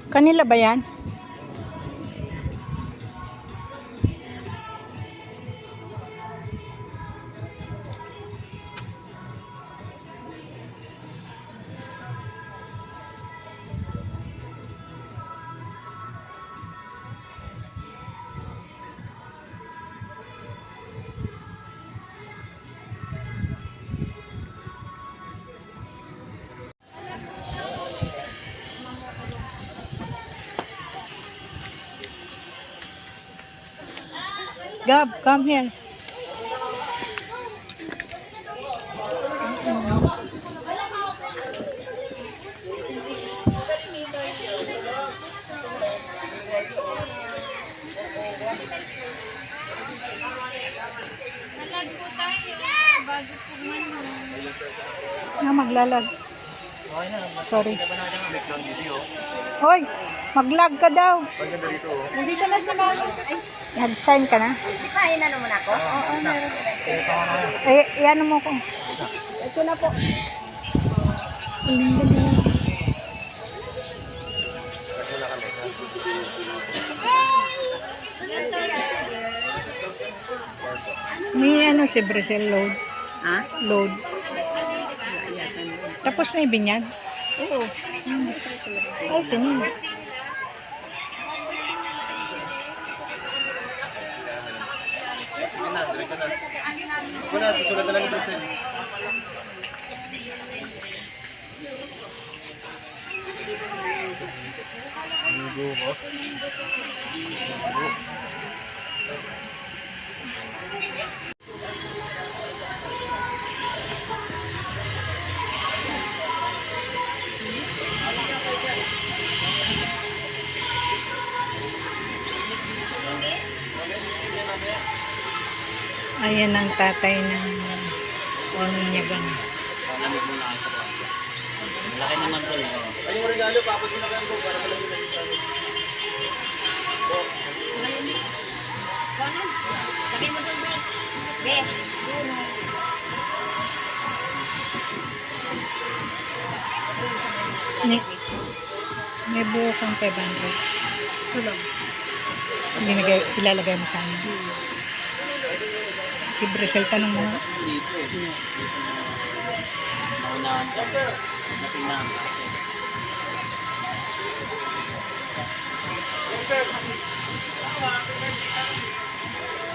Kanila ba yan? Gab, come here. Malag po tayo. Bago po Maglalag. Sorry. Hoy, maglag ka daw. Nandito na si Mama. Nag-sign ka na? Di ba, na naman ako? Oo, meron. Iyan mo ko. Ito na po. May ano si Brazil load. Ha? Load. Tapos na yung binyag? Oo. Ay, sinin. Sige na, direct ka na. Ako na, susunod na lang yung Brazil. Lugo mo. Ayan ang tatay ng Ninyagan. Lamig muna kayo sa kwarto. Malaki naman to eh. Ay, yung regalo, papag mo na kayo ko para pala yung sa amin. Sabi mo doon, Be. May buo kang 500. Tulong. Ilalagay mo sa amin. Si Brazil, tanong mo. Dito eh. Naunahan ka. Natingnan ka.